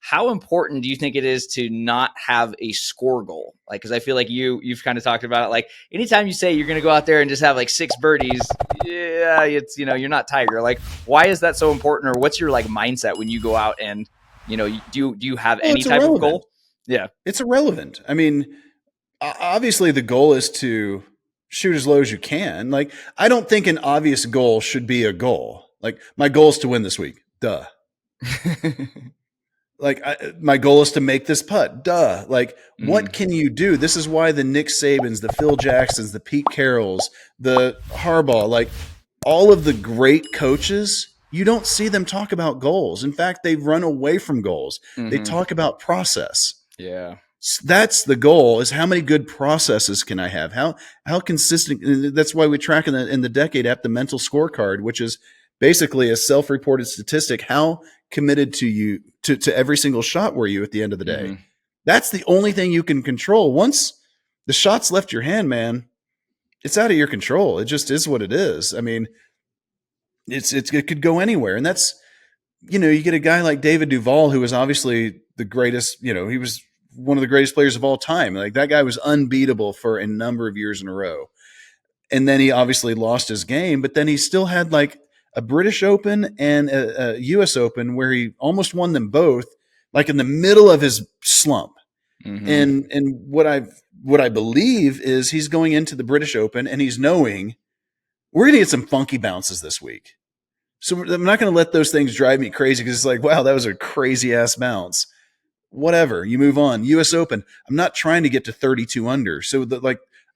how important do you think it is to not have a score goal? Like, because I feel like you've kind of talked about it. Like, anytime you say you're going to go out there and just have like 6 birdies, yeah, it's, you're not Tiger. Like, why is that so important? Or what's your like mindset when you go out and, do you have any it's type irrelevant. of goal? Yeah. It's irrelevant. I mean, obviously the goal is to shoot as low as you can. Like, I don't think an obvious goal should be a goal. Like, my goal is to win this week. Duh. Like, my goal is to make this putt. Duh. Like, what can you do? This is why the Nick Sabans, the Phil Jacksons, the Pete Carrolls, the Harbaugh, like all of the great coaches, you don't see them talk about goals. In fact, they run away from goals. They talk about process. Yeah. That's the goal, is how many good processes can I have? How consistent? That's why we track in the Decade app the mental scorecard, which is basically a self-reported statistic. How committed to every single shot were you at the end of the day? That's the only thing you can control. Once the shot's left your hand, man, it's out of your control. It just is what it is. I mean, it could go anywhere. And that's, you get a guy like David Duval, who was obviously the greatest, he was one of the greatest players of all time. Like, that guy was unbeatable for a number of years in a row. And then he obviously lost his game, but then he still had like a British Open and a US Open where he almost won them both, like in the middle of his slump. And what I believe is he's going into the British Open and he's knowing we're going to get some funky bounces this week. So I'm not going to let those things drive me crazy, because it's like, wow, that was a crazy ass bounce. Whatever, you move on. US Open, I'm not trying to get to 32 under. So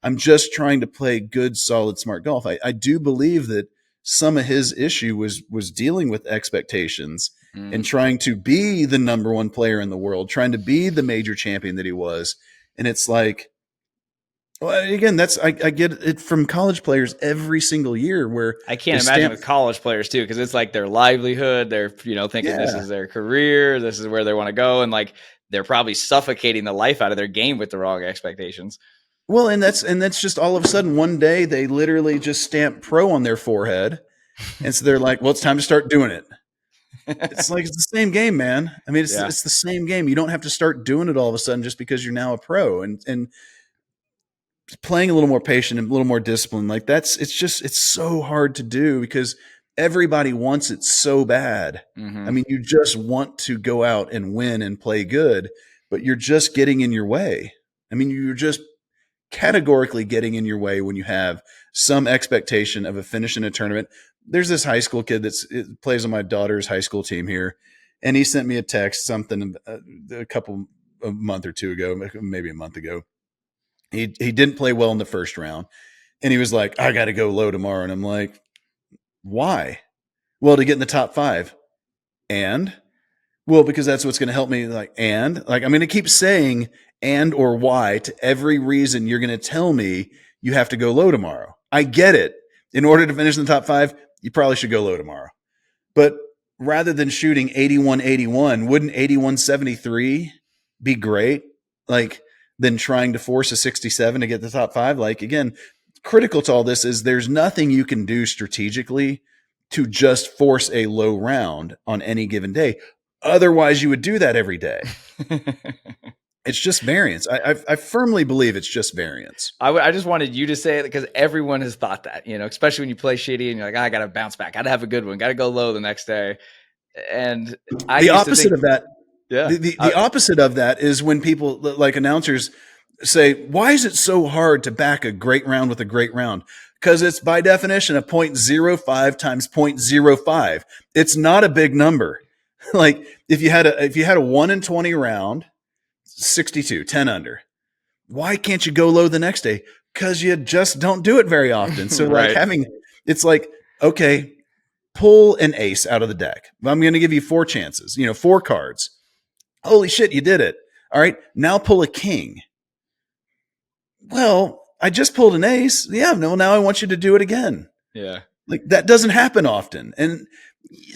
I'm just trying to play good, solid, smart golf. I do believe that some of his issue was dealing with expectations and trying to be the number one player in the world, trying to be the major champion that he was. And it's like, well, again, I get it from college players every single year, where I can't imagine with college players too, because it's like their livelihood. They're thinking this is their career, this is where they want to go, and like they're probably suffocating the life out of their game with the wrong expectations. Well, and that's just all of a sudden one day they literally just stamp pro on their forehead, and so they're like, well, it's time to start doing it. It's like, it's the same game, man. I mean, it's the same game. You don't have to start doing it all of a sudden just because you're now a pro, and playing a little more patient and a little more disciplined. Like, it's so hard to do because everybody wants it so bad. I mean, you just want to go out and win and play good, but you're just getting in your way. I mean, you're just categorically getting in your way when you have some expectation of a finish in a tournament. There's this high school kid that plays on my daughter's high school team here, and he sent me a text a month or two ago, maybe a month ago. He didn't play well in the first round, and he was like, I got to go low tomorrow. And I'm like, why? Well, to get in the top 5. And well, because that's what's going to help me. I'm going to keep saying and or why to every reason you're going to tell me you have to go low tomorrow. I get it. In order to finish in the top 5, you probably should go low tomorrow. But rather than shooting 81-81, wouldn't 81-73 be great? Like, than trying to force a 67 to get the top 5. Like, again, critical to all this is there's nothing you can do strategically to just force a low round on any given day. Otherwise, you would do that every day. It's just variance. I firmly believe it's just variance. I just wanted you to say it because everyone has thought that, especially when you play shitty and you're like, I got to bounce back. Got to have a good one. Got to go low the next day. And the opposite of that. Yeah. The opposite of that is when people, like announcers, say, why is it so hard to back a great round with a great round? Because it's by definition a 0.05 times 0.05. It's not a big number. Like, if you had a 1 in 20 round, 62, 10 under, why can't you go low the next day? Because you just don't do it very often. So right. It's like, okay, pull an ace out of the deck. I'm going to give you 4 chances, 4 cards. Holy shit, you did it. All right, now pull a king. Well, I just pulled an ace. Yeah, no, now I want you to do it again. Yeah. Like, that doesn't happen often. And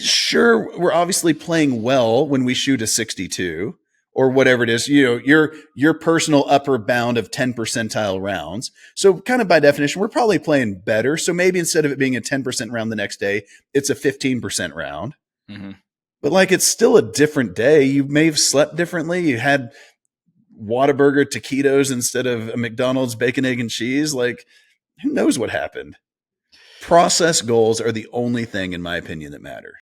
sure, we're obviously playing well when we shoot a 62 or whatever it is, your personal upper bound of 10 percentile rounds. So kind of by definition, we're probably playing better. So maybe instead of it being a 10% round the next day, it's a 15% round. Mm-hmm. But like, it's still a different day. You may have slept differently. You had Whataburger taquitos instead of a McDonald's bacon, egg, and cheese. Like, who knows what happened? Process goals are the only thing, in my opinion, that matter.